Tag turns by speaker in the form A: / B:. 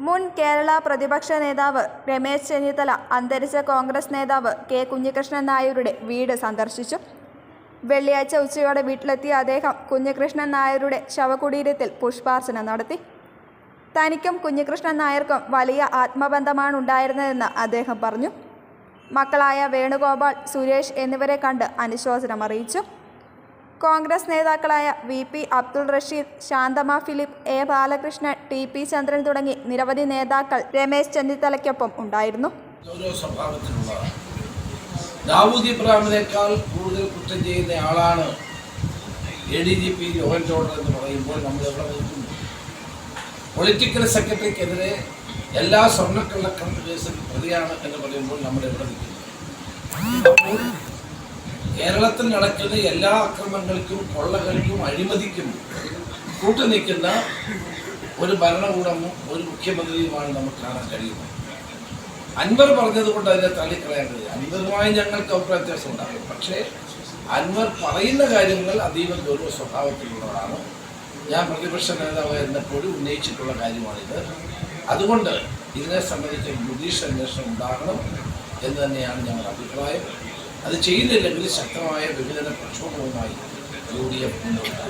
A: മുൻ കേരള പ്രതിപക്ഷ നേതാവ് രമേശ് ചെന്നിത്തല അന്തരിച്ച കോൺഗ്രസ് നേതാവ് കെ കുഞ്ഞികൃഷ്ണൻ നായരുടെ വീട് സന്ദർശിച്ചു. വെള്ളിയാഴ്ച ഉച്ചയോടെ വീട്ടിലെത്തിയ അദ്ദേഹം കുഞ്ഞികൃഷ്ണൻ നായരുടെ ശവകുടീരത്തിൽ പുഷ്പാർച്ചന നടത്തി. തനിക്കും കുഞ്ഞികൃഷ്ണൻ നായർക്കും വലിയ ആത്മബന്ധമാണുണ്ടായിരുന്നതെന്ന് അദ്ദേഹം പറഞ്ഞു. മക്കളായ വേണുഗോപാൽ, സുരേഷ് എന്നിവരെ കണ്ട് അനുശോചനം അറിയിച്ചു. കോൺഗ്രസ് നേതാക്കളായ V P. Abdul Rasheed, Shanthamma Philip, A. Balakrishnan, T P. Chandran തുടങ്ങി നിരവധി നേതാക്കൾ രമേശ് ചെന്നിത്തലയ്ക്കൊപ്പം ഉണ്ടായിരുന്നു.
B: ദാവൂദ് ഇബ്രാഹിമിനേക്കാൾ കൂടുതൽ കുറ്റം ചെയ്യുന്ന ആളാണ് ADGP ജോഹൻ ജോർഡൻ എന്ന് പറയുമ്പോൾ നമ്മൾ എവിടെ നിൽക്കുന്നു? പൊളിറ്റിക്കൽ സെക്രട്ടറിക്കെതിരെ എല്ലാ സ്വർണ്ണക്കള്ളക്കടത്ത് കേസിൽ പ്രതിയാണ് എന്ന് പറയുമ്പോൾ നമ്മൾ എവിടെ നിൽക്കുന്നു? അപ്പോൾ കേരളത്തിൽ നടക്കുന്ന എല്ലാ അക്രമങ്ങൾക്കും കൊള്ളകൾക്കും അഴിമതിക്കും കൂട്ടുനിൽക്കുന്ന ഒരു ഭരണകൂടവും ഒരു മുഖ്യമന്ത്രിയുമാണ് നമുക്ക് കാണാൻ കഴിയുന്നത്. അൻവർ പറഞ്ഞതുകൊണ്ട് അതിനെ തള്ളിക്കളയാൻ കഴിയും. അൻവറുമായി ഞങ്ങൾക്ക് അഭിപ്രായ വ്യത്യാസം ഉണ്ടാകും. പക്ഷേ അൻവർ പറയുന്ന കാര്യങ്ങൾ അതീവ ഗൗരവ സ്വഭാവത്തിലുള്ളതാണ്. ഞാൻ പ്രതിപക്ഷ നേതാവ് എന്നപ്പോഴും ഉന്നയിച്ചിട്ടുള്ള കാര്യമാണിത്. അതുകൊണ്ട് ഇതിനെ സംബന്ധിച്ച് ജുഡീഷ്യൽ അന്വേഷണം ഉണ്ടാകണം എന്ന് തന്നെയാണ് ഞങ്ങളുടെ അഭിപ്രായം. അത് ചെയ്യുന്നില്ലെങ്കിൽ ശക്തമായ വിഭജന പ്രക്ഷോഭവുമായി UDF മുന്നോട്ട്